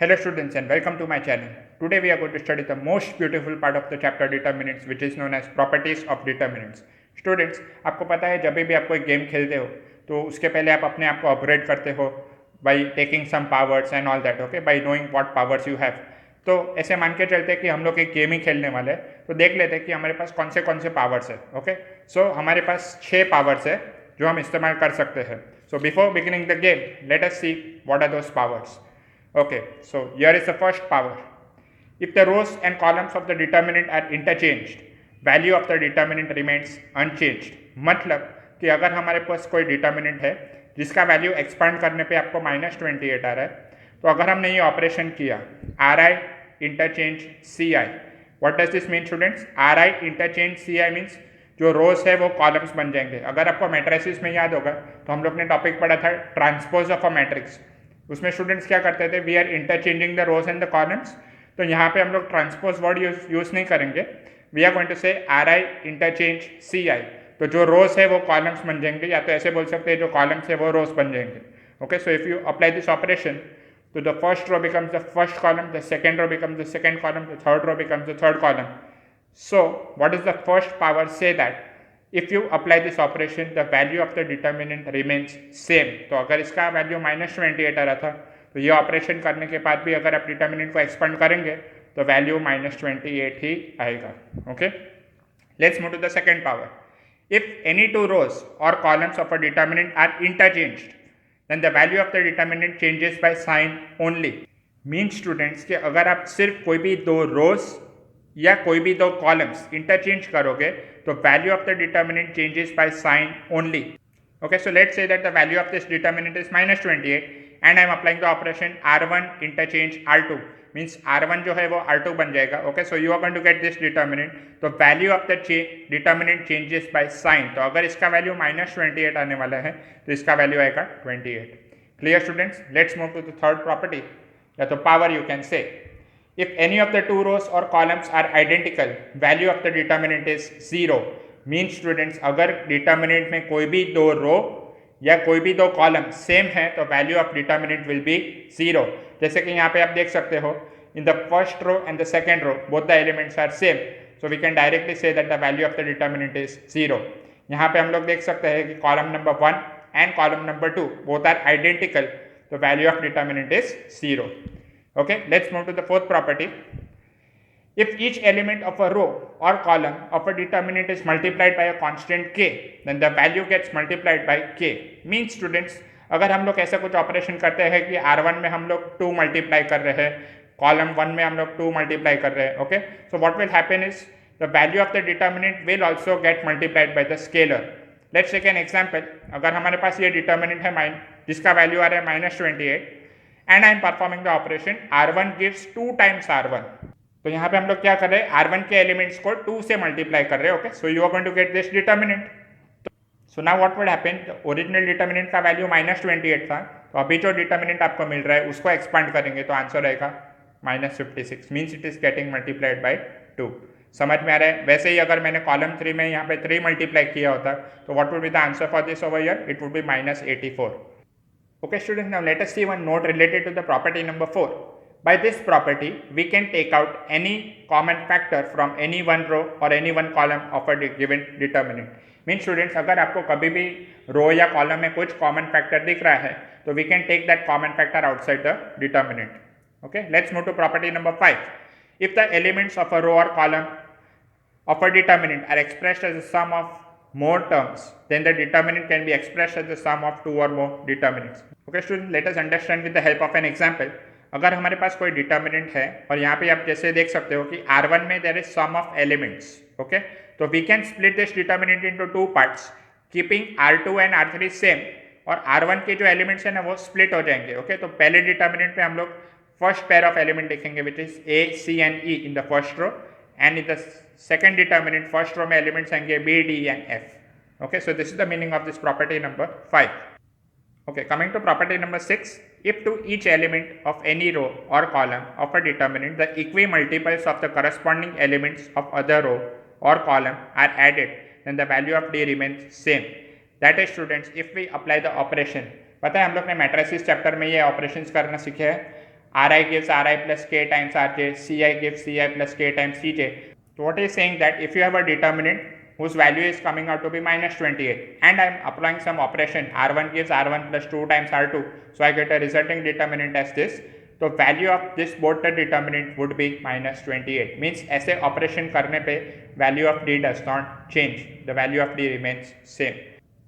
Hello students and welcome to my channel. Today we are going to study the most beautiful part of the chapter determinants which is known as properties of determinants. Students, आपको पता है जब भी आप कोई game खेलते हो तो उसके पहले आप अपने आप को अपग्रेड करते हो by taking some powers and all that, okay, by knowing what powers you have. तो ऐसे मान के चलते हैं कि हम लोग एक गेम ही खेलने वाले हैं, तो देख लेते हैं कि हमारे पास कौन से पावर्स है. ओके, सो हमारे पास 6 पावर्स है जो हम इस्तेमाल कर सकते हैं. So before beginning the game let us see what are those powers. Okay, so here is the first power. If the rows and columns of the determinant are interchanged, value of the determinant remains unchanged. मतलब कि अगर हमारे पास कोई determinant है जिसका value expand करने पे आपको -28 आ रहा है, तो अगर हमने ये ऑपरेशन किया RI interchange CI, what does this mean students? RI interchange CI means जो रोज है वो कॉलम्स बन जाएंगे. अगर आपको मैट्रिसेस में याद होगा तो हम लोग ने टॉपिक पढ़ा था ट्रांसपोज ऑफ अ मैट्रिक्स. उसमें स्टूडेंट्स क्या करते थे, we are interchanging the rows and the columns. तो यहाँ पे हम लोग ट्रांसपोज वर्ड यूज नहीं करेंगे. वी आर गोइंग टू से RI इंटरचेंज CI. तो जो रोज है वो कॉलम्स बन जाएंगे, या तो ऐसे बोल सकते हैं जो कॉलम्स है वो रोज बन जाएंगे. Okay, so if you apply this operation तो the first row becomes the first column, the second row becomes the second column, the third row becomes the third column. So what is the first power? Say that if you apply this operation the value of the determinant remains same. तो अगर इसका value -28 आ रहा था तो ये operation करने के बाद भी अगर आप डिटर्मिनेंट को एक्सपेंड करेंगे तो वैल्यू -28 ही आएगा. Okay, let's move to the second power. If any two rows or columns of a determinant are interchanged then the value of the determinant changes by sign only. Mean students कि अगर आप सिर्फ कोई भी दो रोज या कोई भी दो कॉलम्स इंटरचेंज करोगे तो value of the determinant changes by sign only. Okay, so let's say that the value of this determinant is -28 and I am applying the operation R1 interchange R2 means R1 जो है वो R2 बन जाएगा. Okay, so you are going to get this determinant. तो value of the determinant changes by sign. तो अगर इसका value -28 आने वाला है तो इसका वैल्यू आएगा 28. Clear students? Let's move to the third property या तो power you can say. If any of the two rows or columns are identical, value of the determinant is 0. Means students अगर determinant में कोई भी दो रो या कोई भी दो कॉलम सेम है तो value of determinant will be 0. जैसे कि यहाँ पे आप देख सकते हो in the first row and the second row both the elements are same, so we can directly say that the value of the determinant is 0. यहाँ पे हम लोग देख सकते हैं कि column number 1 and column number 2 both are identical, तो value of determinant is 0. Okay, let's move to the fourth property. If each element of a row or column of a determinant is multiplied by a constant k, then the value gets multiplied by k. Means students, अगर हम लोग ऐसा कुछ operation करते हैं कि R1 में हम लोग 2 मल्टीप्लाई कर रहे हैं, कॉलम 1 में हम लोग 2 मल्टीप्लाई कर रहे हैं. Okay, so what will happen is the value of the determinant will also get multiplied by the scalar. Let's take an example. अगर हमारे पास ये डिटर्मिनेंट है जिसका वैल्यू आ रहा है -28 and I am performing the operation R1 gives 2 times R1. तो यहाँ पे हम लोग क्या कर रहे हैं, R1 के एलिमेंट्स को 2 से मल्टीप्लाई कर रहे हैं. Okay, so you are going to get this determinant. So now what would happen, original determinant का वैल्यू -28 था, तो अभी जो डिटर्मिनेंट आपको मिल रहा है उसको एक्सपांड करेंगे तो आंसर रहेगा -56. Means it is getting multiplied by 2. समझ में आ रहा है? वैसे ही अगर मैंने कॉलम 3 में यहाँ पे 3 मल्टीप्लाई किया होता तो what would be the answer for this over here? It would be -84. Okay students, now let us see one note related to the property number 4. By this property, we can take out any common factor from any one row or any one column of a given determinant. Means students, अगर आपको कभी भी रो या column में कुछ common factor दिख रहा है तो we can take that common factor outside the determinant. Okay, let's move to property number 5. If the elements of a row or column of a determinant are expressed as a sum of more terms, then the determinant can be expressed as the sum of 2 or more determinants. Okay students, let us understand with the help of an example. अगर हमारे पास कोई determinant है और यहाँ पे आप जैसे देख सकते हो कि R1 में there is sum of elements. Okay, तो we can split this determinant into 2 parts keeping R2 and R3 same, और R1 के जो एलिमेंट्स है ना वो स्प्लिट हो जाएंगे. ओके, तो पहले डिटर्मिनेंट में हम लोग फर्स्ट पेयर ऑफ एलिमेंट लिखेंगे which is A, C and E in the first row, and in the second determinant first row में elements आएंगे B, D and F. Okay, so this is the meaning of this property number 5. Okay, coming to property number 6. If to each element of any row or column of a determinant the equimultiples of the corresponding elements of other row or column are added, then the value of D remains same. That is students, if we apply the operation, पता है हम लोग ने matrices chapter में ये operations करना सीखे हैं. Ri gives Ri plus k times Rj, Ci gives Ci plus k times Cj. So what is saying that if you have a determinant whose value is coming out to be minus 28 and I am applying some operation, R1 gives R1 plus 2 times R2, so I get a resulting determinant as this. तो value of this both the determinant would be minus 28. Means ऐसे operation करने पे value of D does not change. The value of D remains same.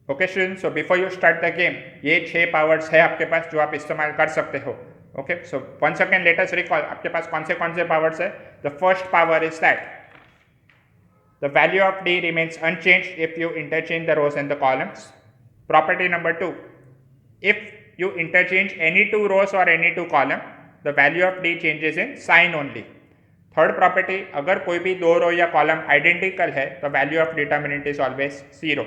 Okay students, so before you start the game, ये 6 powers है आपके पास जो आप इस्तेमाल कर सकते हो. Okay, so once again let us recall आपके पास कौन से powers है. The first power is that the value of D remains unchanged if you interchange the rows and the columns. Property number 2, if you interchange any two rows or any two column, the value of D changes in sign only. Third property, अगर कोई भी दो रो या column identical है तो value of determinant is always 0.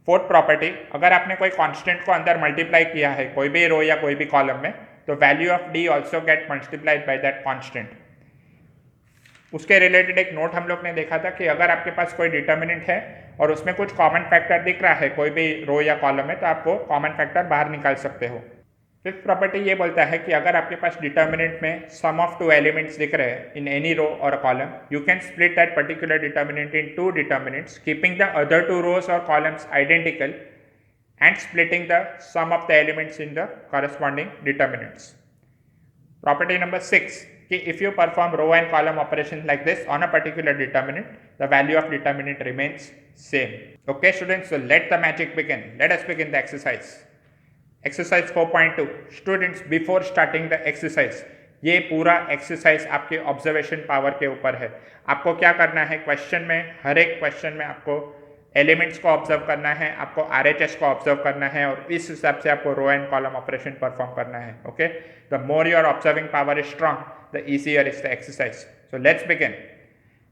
Fourth property, अगर आपने कोई कांस्टेंट को अंदर मल्टीप्लाई किया है कोई भी रो या कोई भी कॉलम में तो value of D also get multiplied by that constant. उसके रिलेटेड एक नोट हम लोग ने देखा था कि अगर आपके पास कोई डिटर्मिनेंट है और उसमें कुछ कॉमन फैक्टर दिख रहा है कोई भी रो या कॉलम में तो आप वो कॉमन फैक्टर बाहर निकाल सकते हो. फिफ्थ प्रॉपर्टी ये बोलता है कि अगर आपके पास डिटर्मिनेंट में सम ऑफ टू एलिमेंट्स दिख रहे हैं इन any row or column, you can split that particular determinant in two determinants keeping the other two rows or columns identical and splitting the sum of the elements in the corresponding determinants. Property number 6, if you perform row and column operations like this on a particular determinant, the value of determinant remains same. Okay students, so let the magic begin. Let us begin the exercise. Exercise 4.2. Students, before starting the exercise, ये पूरा exercise आपके observation power के ऊपर है. आपको क्या करना है, क्वेश्चन में हर एक क्वेश्चन में आपको एलिमेंट्स को ऑब्जर्व करना है, आपको आरएचएस को ऑब्जर्व करना है और इस हिसाब से आपको row and column operation perform करना है. Okay, the more your observing power is strong, the easier is the exercise. So let's begin.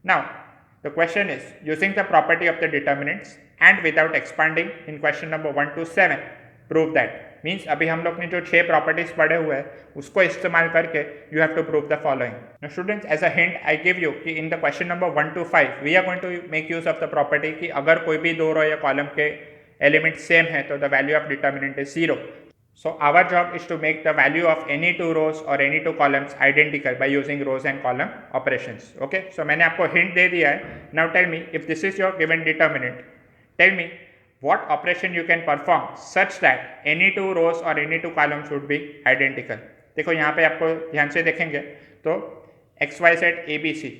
Now the question is using the property of the determinants and without expanding in question number 1 to 7 prove that. Means अभी हम लोग ने जो 6 properties पढ़े हुए हैं उसको इस्तेमाल करके you have to prove the following. Now students, as a hint I give you कि in the question number 1 to 5 we are going to make use of the property कि अगर कोई भी दो रो या कॉलम के एलिमेंट सेम है तो the value of determinant is 0. So our job is to make the value of any two rows or any two columns identical by using rows and column operations. Okay, so मैंने आपको hint दे दिया है. Now tell me, if this is your given determinant, tell me what operation you can perform such that any two rows or any two columns would be identical. देखो यहाँ पे आपको ध्यान से देखेंगे तो x, y, z, a, b, c,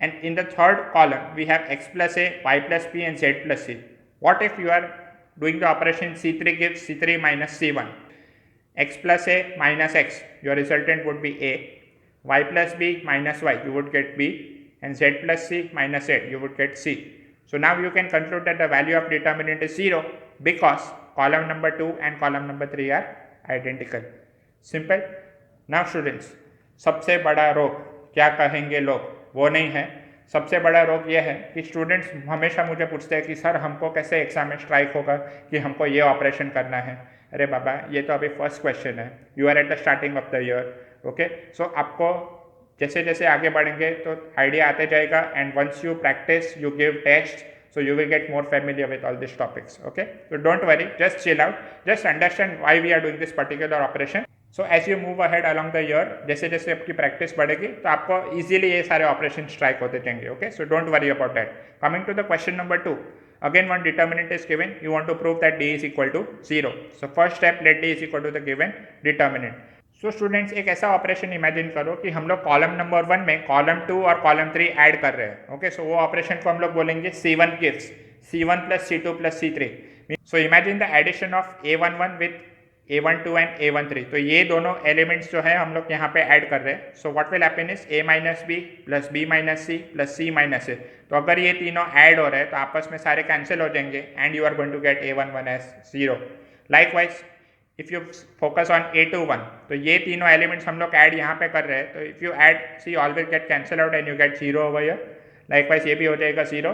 and in the third column we have x plus a, y plus b and z plus c. What if you are doing the operation c3 gives c3 minus c1, x plus a minus x, your resultant would be a, y plus b minus y, you would get b, and z plus c minus z, you would get c. So now you can conclude that the value of determinant is 0 because column number 2 and column number 3 are identical. Simple. Now students, सबसे बड़ा रोग क्या कहेंगे लोग, वो नहीं है. सबसे बड़ा रोग ये है कि स्टूडेंट्स हमेशा मुझे पूछते हैं कि सर हमको कैसे एग्जाम में स्ट्राइक होगा कि हमको ये ऑपरेशन करना है. अरे बाबा, ये तो अभी फर्स्ट क्वेश्चन है, you are at the starting of the year. Okay, so आपको जैसे जैसे आगे बढ़ेंगे तो आइडिया आते जाएगा and once you practise you give test so you will get more familiar with all these topics. Okay, so don't worry, just chill out, just understand why we are doing this particular operation. So as you move ahead along the year, जैसे जैसे आपकी practice बढ़ेगी तो आपको easily ये सारे operation strike होते जाएंगे. Okay, so don't worry about that. Coming to the question number 2, again one determinant is given, you want to prove that d is equal to 0. So first step, let d is equal to the given determinant. So students, एक ऐसा operation imagine करो कि हम लोग column number 1 में column 2 और column 3 add कर रहे हैं. ओके, सो वो ऑपरेशन को हम लोग बोलेंगे c1 gives c1 plus c2 plus c3. So imagine the addition of a11 with a12 and a13. तो ये दोनों एलिमेंट्स जो है हम लोग यहाँ पे ऐड कर रहे हैं. सो what will happen is a minus b plus b minus c plus c minus a. तो अगर ये तीनों ऐड हो रहे हैं तो आपस में सारे कैंसिल हो जाएंगे and you are going to get a11 as 0. Likewise if you focus on a21, तो ये तीनों एलिमेंट्स हम लोग ऐड यहाँ पे कर रहे हैं. तो if you add see all will get cancel out and you get 0 over here. Likewise ये भी हो जाएगा 0.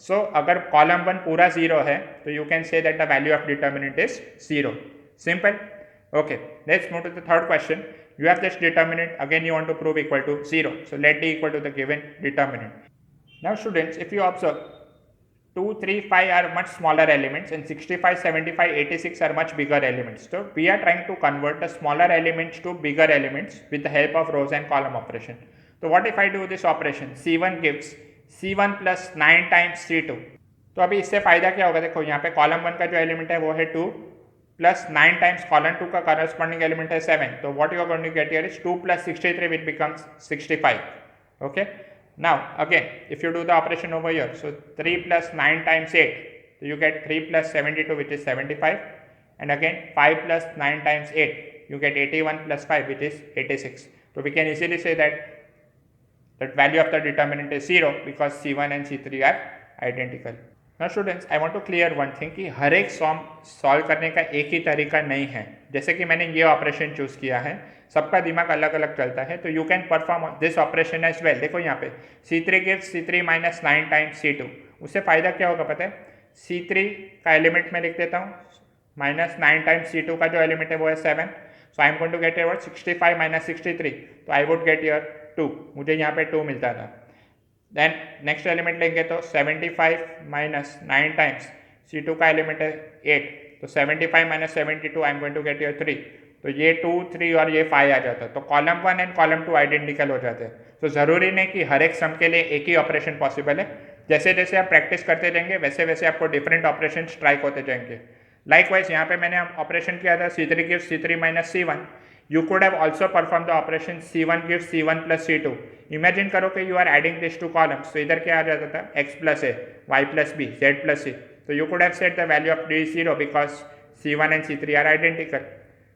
सो अगर कॉलम 1 पूरा 0 है तो you can say that the value of determinant is 0. Simple. Okay, let's move to the third question. You have this determinant, again you want to prove equal to 0. So let d equal to the given determinant. Now students, if you observe, 2, 3, 5 are much smaller elements and 65, 75, 86 are much bigger elements. So we are trying to convert the smaller elements to bigger elements with the help of rows and column operation. So what if I do this operation? C1 gives C1 plus 9 times C2. तो अभी इससे फायदा क्या होगा? देखो यहाँ पे column 1 का जो एलिमेंट है वो है 2 प्लस 9 टाइम्स कॉलम 2 का करस्पॉन्डिंग एलिमेंट है 7. तो what you are going to get here is 2 plus 63 which becomes 65. Okay. Now again if you do the operation over here, so 3 plus 9 times 8, so you get 3 plus 72 which is 75, and again 5 plus 9 times 8 you get 81 plus 5 which is 86. So we can easily say that value of the determinant is 0 because C1 and C3 are identical. Now students, I want to clear one thing कि हर एक solve करने का एक ही तरीका नहीं है. जैसे कि मैंने ये ऑपरेशन चूज किया है, सबका दिमाग अलग अलग चलता है, तो you can perform this operation as well. देखो यहाँ पे C3 gives C3 minus 9 times C2. उससे फायदा क्या होगा पता है? C3 का एलिमेंट मैं लिख देता हूँ माइनस 9 टाइम्स C2 का जो एलिमेंट है वो है 7. So I am going to get your 65 minus 63, तो आई वुड गेट योर 2. मुझे यहाँ पे 2 मिलता था. देन नेक्स्ट एलिमेंट लेंगे तो 75 माइनस 9 टाइम्स C2 का एलिमेंट है 8, तो 75 minus 72 I am going to get your 3. तो ये 2, 3 और ये 5 आ जाता है. तो कॉलम 1 एंड कॉलम 2 आइडेंटिकल हो जाते हैं. तो ज़रूरी नहीं कि हर एक सम के लिए एक ही ऑपरेशन पॉसिबल है. जैसे जैसे आप प्रैक्टिस करते जाएंगे वैसे वैसे आपको डिफरेंट ऑपरेशन स्ट्राइक होते जाएंगे. लाइकवाइज यहाँ पे मैंने ऑपरेशन किया था C3 gives C3 minus C1. You could have also performed the operation C1 gives C1 plus C2. Imagine करो कि you are adding these two columns. तो इधर क्या आ जाता था? X plus A, Y plus B, Z plus C. तो you could have set the value of D is 0 because C1 and C3 are identical.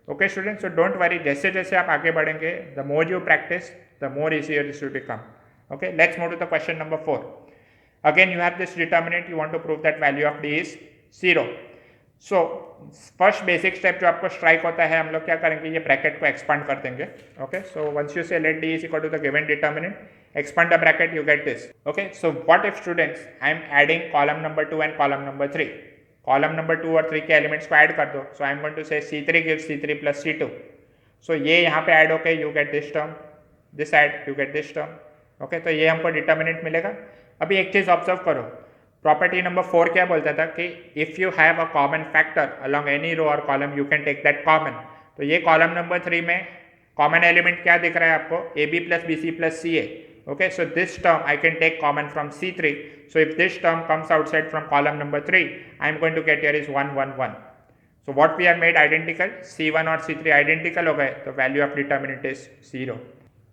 Okay students, so don't worry. जैसे जैसे आप आगे बढ़ेंगे, the more you practice, the more easier this will become. Okay, let's move to the question number 4. Again, you have this determinant. You want to prove that value of D is 0. So first basic step जो आपको strike होता है, हम लोग क्या करेंगे, ये bracket को एक्सपांड कर देंगे. Okay, so once you say let D is equal to the given determinant, expand the bracket, you get this. Okay, so what if students I am adding column number 2 and column number 3. Column number 2 और 3 के elements को add कर दो. So I am going to say C3 gives C3 plus C2. सो ये यहाँ पे add होके you get this term, this add you get this term. Okay, तो ये हमको डिटर्मिनेंट मिलेगा. अभी एक चीज़ ऑब्जर्व करो, प्रॉपर्टी नंबर 4 क्या बोलता था कि if you have a common factor along any row or column you can take that common. तो ये कॉलम नंबर 3 में कॉमन एलिमेंट क्या दिख रहा है आपको? AB plus BC plus CA. Okay, so this term I can take common from C3. So if this term comes outside from column number 3, I am going to get here is 1 1 1. So what we have made identical, C1 और C3 identical हो गए, तो value of determinant is 0.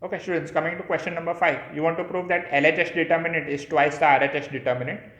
Okay students, coming to question number 5, you want to prove that LHS determinant is twice the RHS determinant.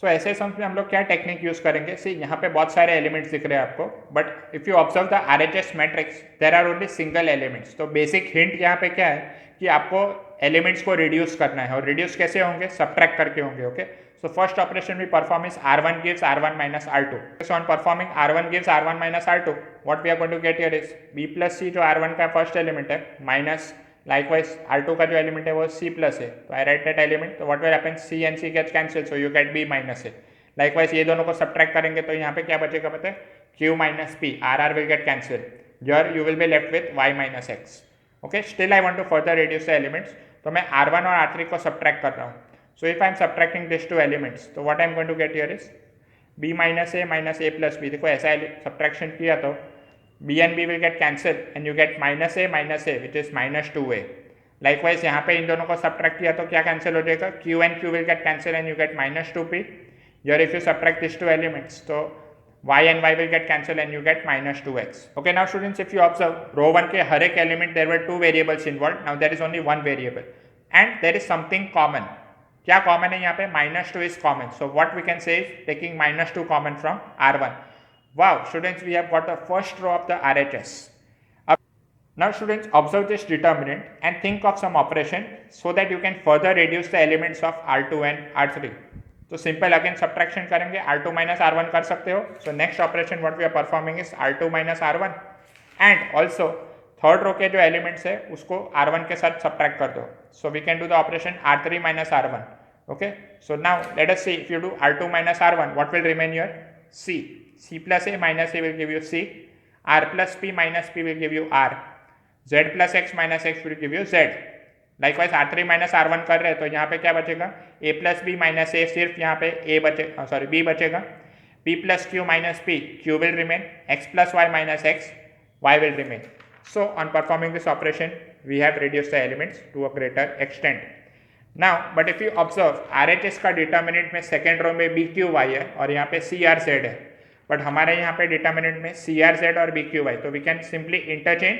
सो ऐसे sums में हम लोग क्या technique use करेंगे? सी यहाँ पे बहुत सारे एलिमेंट्स दिख रहे हैं आपको, but if you observe the RHS matrix there are only single elements. तो बेसिक हिंट यहाँ पे क्या है कि आपको एलिमेंट्स को रिड्यूस करना है, और रिड्यूस कैसे होंगे? सब्ट्रैक्ट करके होंगे. Okay, so first operation we perform is R1 gives R1 minus R2. So on performing R1 gives R1 minus R2, what we are going to get here is B plus C, जो R1 का first element है, minus likewise R2 का जो element है वो C plus है. तो आई right that element. तो what will happen, C and C gets cancelled, so you get B minus A. Likewise ये दोनों को सब्ट्रैक्ट करेंगे तो यहाँ पे क्या बचेगा पता है? Q minus P. RR will get cancelled. Here you will be left with Y minus X. Okay, still I want to further reduce the elements. तो मैं R1 और R3 को सब्ट्रैक्ट कर रहा हूँ. So if I am subtracting these two elements, तो what I am going to get here is B minus A plus B. देखो ऐसा सब्ट्रैक्शन किया तो B and B will get cancelled and you get minus A which is minus 2A. Likewise यहाँ पे इन दोनों को subtract किया तो क्या कैंसिल हो जाएगा? Q and Q will get cancelled and you get minus 2P. Here if you subtract these two elements, so Y and Y will get cancelled and you get minus 2X. Okay, now students, if you observe row 1 के हर एक element there were two variables involved. Now there is only one variable and there is something common. क्या common है यहाँ पे? minus 2 is common. So what we can say is taking minus 2 common from R1. Wow, students, we have got the first row of the RHS. Now students, observe this determinant and think of some operation so that you can further reduce the elements of R2 and R3. तो simple again subtraction करेंगे, R2 minus R1 कर सकते हो. So next operation what we are performing is R2 minus R1 and also third row के जो elements है उसको R1 के साथ सब्ट्रैक्ट कर दो. So we can do the operation R3 minus R1. Okay, so now let us see if you do R2 minus R1 what will remain here? C plus A minus A will give you C. R plus P minus P will give you R. Z plus X minus X will give you Z. Likewise R3 minus R1 कर रहे हैं तो यहाँ पे क्या बचेगा, a plus B minus ए, सिर्फ यहाँ पे b बचेगा, p plus q minus p, q will remain, x plus y minus x, y will remain. So on performing this operation we have reduced the elements to a greater extent. Now but if you observe RHS का determinant में second row में B Q Y है और यहाँ पे C R Z है, but हमारे यहाँ पे डिटर्मिनेंट में सी आर जेड और बी क्यू वाई, तो we can simply interchange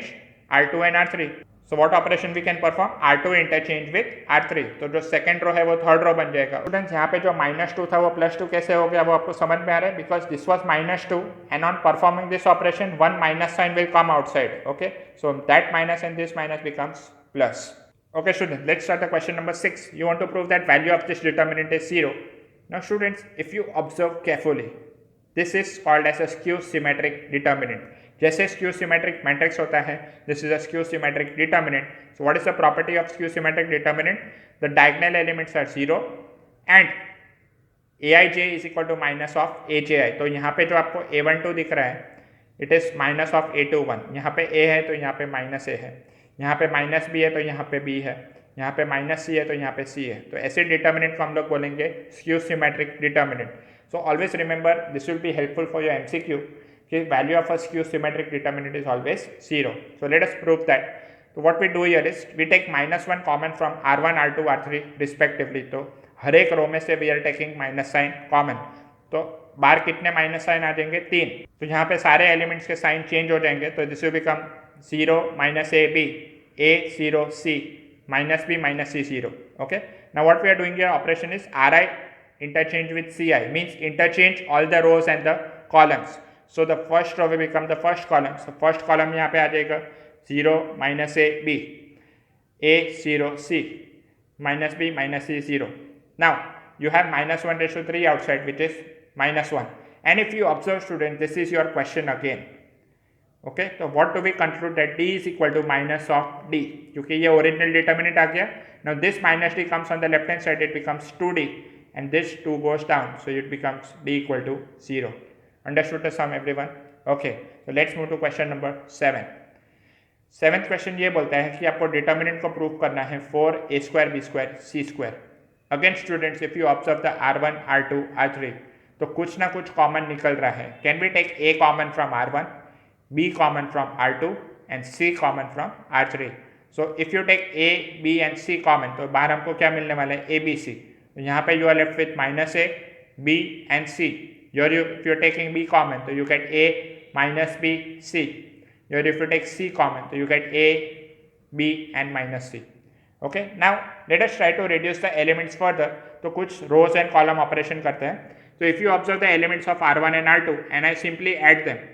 R2 and R3. So what operation we can perform, R2 interchange with R3, तो जो सेकंड रो है वो थर्ड रो बन जाएगा. स्टूडेंट्स यहाँ पे जो -2 था वो +2 कैसे हो गया वो आपको समझ में आ रहा है, because this was -2 and on performing this operation one minus sign will come outside. Okay, so that minus and this minus becomes plus. Okay students, let's start the question number 6. You want to prove that value of this determinant is 0. Now students, if you observe carefully, this is called as a skew symmetric determinant. जैसे skew symmetric matrix होता है, this is a skew symmetric determinant. So what is the property of skew symmetric determinant? The diagonal elements are 0 and aij is equal to minus of aji. तो यहाँ पे जो आपको a12 दिख रहा है, it is minus of a21. यहाँ पे a है तो यहाँ पे माइनस a है, यहाँ पे माइनस बी है तो यहाँ पे बी है, यहाँ पे माइनस सी है तो यहाँ पे सी है. तो ऐसे डिटर्मिनेंट को हम लोग बोलेंगे skew symmetric determinant. So always remember, this will be helpful for your MCQ कि value of a skew symmetric determinant is always 0. So let us prove that. तो what we do here is we take -1 common from R1 R2 R3 respectively. तो हर एक row में से we are taking minus sign common. तो बाहर कितने minus sign आ जाएंगे, 3. तो यहाँ पे सारे एलिमेंट्स के साइन चेंज हो जाएंगे. तो this will become 0 minus AB, A 0 C minus B minus C 0. Okay. Now what we are doing here operation is RI interchange with CI, means interchange all the rows and the columns. So the first row will become the first column. So first column यहाँ पे आ जाएगा 0 minus A B, A 0 C minus B minus C 0. Now you have -1/3 outside, which is -1. And if you observe student, this is your question again. Okay, तो what do we conclude that d is equal to minus of d, क्योंकि ये original determinant आ गया. Now this minus d comes on the left hand side, it becomes 2d and this 2 goes down, so it becomes d equal to 0. Understood the sum everyone? Okay, तो let's move to question number 7. Seventh question ये बोलता है कि आपको determinant को prove करना है 4a² b² c². Again students, if you observe the R1 R2 R3, तो कुछ ना कुछ कॉमन निकल रहा है. Can we take a common from R1, B common from R2 and C common from R3. So if you take A, B and C common, तो बाहर हमको क्या मिलने वाला है, A, B, C. तो यहाँ पे you are left with -A, B and C. If you are taking B common, तो you get A minus B, C. If you take C common, तो you get A, B and minus C. Okay. Now let us try to reduce the elements further. तो कुछ rows and column operation करते हैं. So if you observe the elements of R1 and R2 and I simply add them,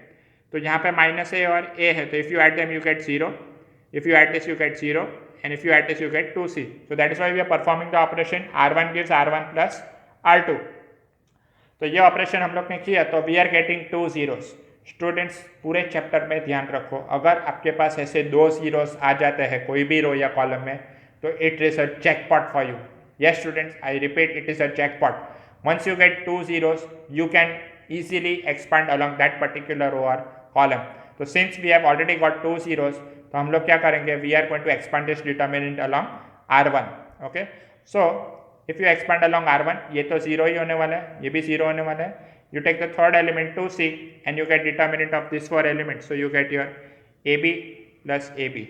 तो यहाँ पे -a और a है, तो if you add them you get 0, if you add this you get 0 and if you add this you get 2c. So that is why we are performing the operation R1 gives R1 plus R2. तो ये ऑपरेशन हम लोग ने किया तो we are getting 2 zeros. Students पूरे chapter में ध्यान रखो, अगर आपके पास ऐसे 2 zeros आ जाते हैं कोई भी रो या कॉलम में, तो it is a jackpot for you. Yes students, I repeat, it is a jackpot. Once you get 2 zeros, you can easily expand along that particular row or column. So since we have already got 2 zeros, तो हम लोग क्या करेंगे, we are going to expand this determinant along R1. Okay, so if you expand along R1, ये तो 0 ही होने वाला है, ये भी 0 होने वाला है. You take the third element 2c and you get determinant of these 4 elements. So you get your AB plus AB.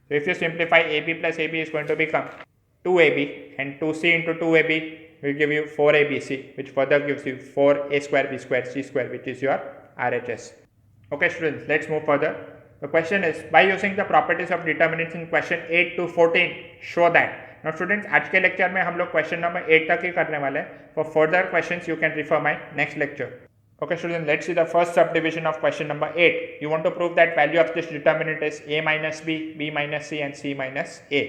So if you simplify AB plus AB is going to become 2AB and 2c into 2AB will give you 4ABC, which further gives you 4a² b² c², which is your RHS. Okay students, let's move further. The question is, by using the properties of determinants in question 8 to 14, show that. Now students, आज के lecture में हम लोग question number 8 तक ही करने वाले हैं. For further questions you can refer my next lecture. Okay students, let's see the first subdivision of question number 8. You want to prove that value of this determinant is a minus b, b minus c and c minus a.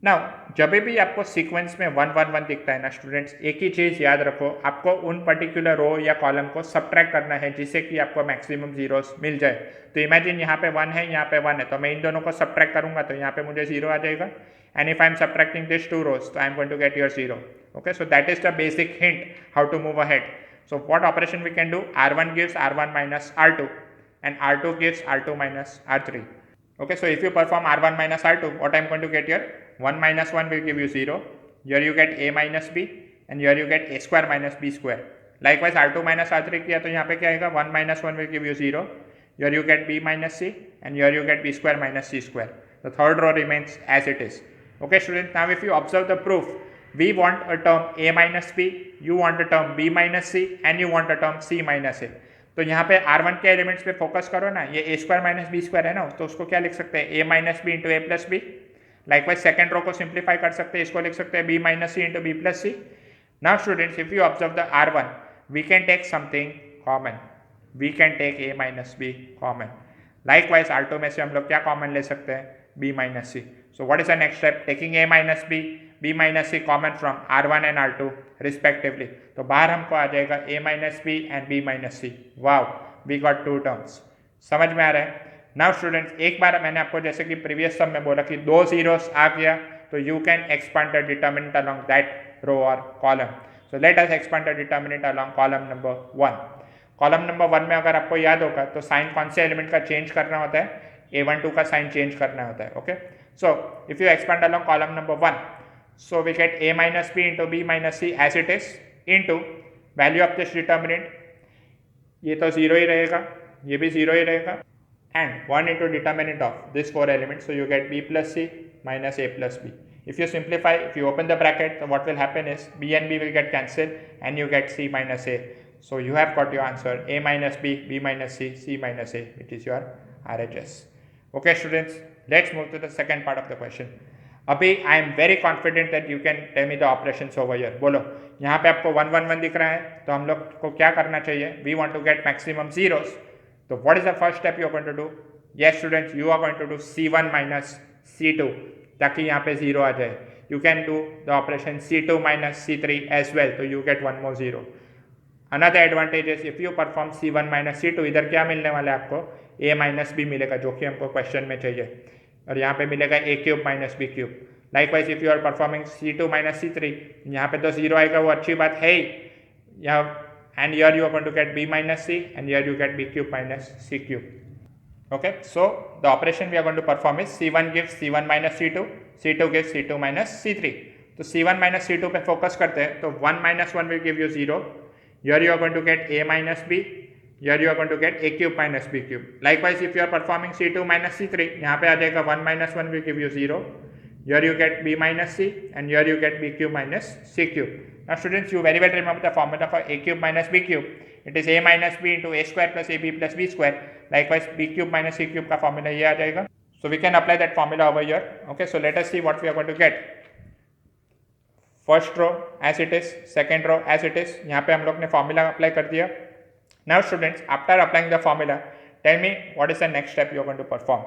Now जब भी आपको sequence में 1 1 1 दिखता है ना students, एक ही चीज़ याद रखो, आपको उन पर्टिकुलर रो या कॉलम को सबट्रैक्ट करना है जिससे कि आपको मैक्सिमम जीरोस मिल जाए. तो इमेजिन यहाँ पे 1 है, यहाँ पे 1 है, तो मैं इन दोनों को सबट्रैक्ट करूँगा तो यहाँ पे मुझे 0 आ जाएगा. And if I am subtracting this 2 rows, तो I am going to get your 0. Okay, so that is the basic hint how to move ahead. So what operation we can do, R1 gives R1 minus R2 and R2 gives R2 minus R3. Okay, so if you perform R1 minus R2, what I am going to get here, 1 minus 1 will give you 0. Here you get a minus b and here you get a square minus b square. Likewise R2 minus R3 किया तो यहाँ पे क्या आएगा 1 minus 1 will give you 0. Here you get b minus c and here you get b square minus c square. The third row remains as it is. Okay students, now if you observe the proof, we want a term a minus b, you want a term b minus c and you want a term c minus a. तो यहाँ पे R1 के elements पे focus करो ना, ये a square minus B square है ना, तो उसको क्या लिख सकते हैं a minus B into A plus B. Likewise second row को सिंप्लीफाई कर सकते हैं, इसको लिख सकते हैं b minus C into B plus C. Now students, if you observe the R1, we can take something common. We can take a minus b common. Likewise R2 में से हम लोग क्या कॉमन ले सकते हैं, b minus c. So what is the next step? Taking a minus b minus c common from R1 and R2 respectively. तो बाहर हमको आ जाएगा a minus b and b minus c. Wow, we got two terms. समझ में आ रहा है? Now students, एक बार मैंने आपको जैसे कि प्रीवियस सम में बोला कि दो जीरोस आ गया तो you can expand the determinant along that row or column. So let us expand the determinant along column number 1. Column number 1 में अगर आपको याद होगा तो साइन कौन से एलिमेंट का चेंज करना होता है, a12 का साइन चेंज करना होता है. Okay, so if you expand along column number 1, so we get a minus b into b minus c as it is into value of this determinant, ये तो 0 ही रहेगा, ये भी 0 ही रहेगा, and 1 into determinant of this 4 elements, so you get b plus c minus a plus b. If you simplify, if you open the bracket, so what will happen is b and b will get cancelled and you get c minus a. So you have got your answer a minus b, b minus c, c minus a, which is your RHS. Okay students, let's move to the second part of the question. अभी I am very confident that you can tell me the operations over here. बोलो, यहाँ पे आपको 1 1 1 दिख रहा है तो हम लोग को क्या करना चाहिए, we want to get maximum zeros. तो what is the first step you are going to do? Yes students, you are going to do c1 minus c2 ताकि यहाँ पे 0 आ जाए. You can do the operation c2 minus c3 as well, तो you get one more 0. Another advantage is if you perform c1 minus c2, इधर क्या मिलने वाला है आपको, a minus b मिलेगा जो कि हमको क्वेश्चन में चाहिए, और यहाँ पे मिलेगा a cube minus b cube. Likewise if you are performing c2 minus c3, यहाँ पे तो 0 आएगा, वो अच्छी बात है ही, and here you are going to get b minus c and here you get b cube minus c cube. Okay, so the operation we are going to perform is c1 gives c1 minus c2, c2 gives c2 minus c3. तो c1 minus c2 पे focus करते हैं तो 1 minus 1 will give you 0. Here you are going to get a minus b, here you are going to get a cube minus b cube. Likewise if you are performing c2 minus c3, यहाँ पे आ जाएगा 1 minus 1 will give you 0. Here you get b minus c and here you get b cube minus c cube. Now students, you very well remember the formula for a cube minus b cube. It is a minus b into a square plus ab plus b square. Likewise b cube minus c cube का formula ये आ जाएगा. So we can apply that formula over here. Okay, so let us see what we are going to get. First row as it is, second row as it is, यहाँ पे हम लोग ने formula apply कर दिया. Now students, after applying the formula, tell me what is the next step you are going to perform.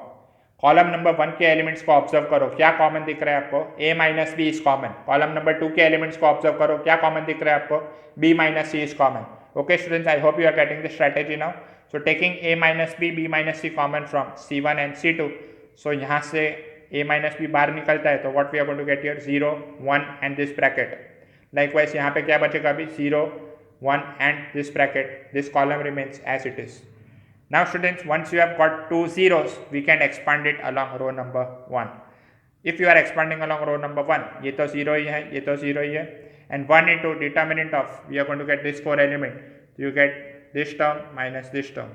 Column number 1 के elements को observe करो, क्या कॉमन दिख रहा है आपको, a minus B is common. Column number 2 के एलिमेंट्स को ऑब्जर्व करो, क्या कॉमन दिख रहा है आपको, b minus C is common. Okay students, I hope you are getting the strategy now. So taking a minus B, b minus C common from c1 and c2, so यहाँ से a minus B बाहर निकलता है तो what we are going to get here 0 1 and this bracket. Likewise यहाँ पे क्या बचेगा अभी 0 1 and this bracket, this column remains as it is. Now students, once you have got 2 zeros, we can expand it along row number 1. If you are expanding along row number 1, ये तो 0 ही है, ये तो 0 ही है, and 1 into determinant of, we are going to get this 4 element, you get this term minus this term.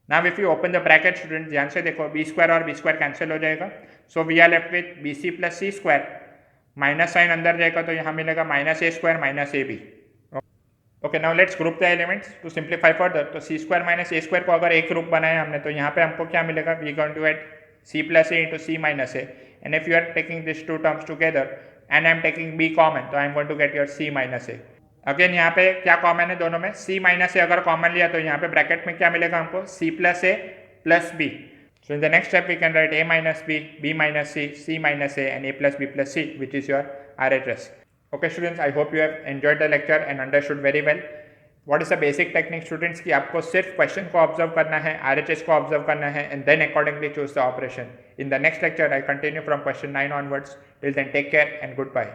Now if you open the bracket students, ध्यान से देखो, बी स्क्वायर और बी स्क्वायर कैंसिल हो जाएगा, so we are left with B C plus C square. Minus sign अंदर जाएगा तो यहाँ मिलेगा minus A square minus A B. Okay, now let's group the elements to simplify further. तो C square minus A square को अगर एक group बनाया हमने तो यहाँ पे हमको क्या मिलेगा, we going to get C plus A into C minus A, and if you are taking this two terms together and I am taking B common, तो I am going to get your C minus A. Again यहाँ पे क्या common है दोनों में, सी minus ए अगर common लिया तो यहाँ पे ब्रैकेट में क्या मिलेगा हमको, C plus A plus B. So in the next step we can write a minus b, b minus c, c minus a and a plus b plus c, which is your RHS. Okay students, I hope you have enjoyed the lecture and understood very well. What is the basic technique students कि आपको सिर्फ question को observe करना है, RHS को observe करना है and then accordingly choose the operation. In the next lecture I continue from question 9 onwards. Till then take care and goodbye.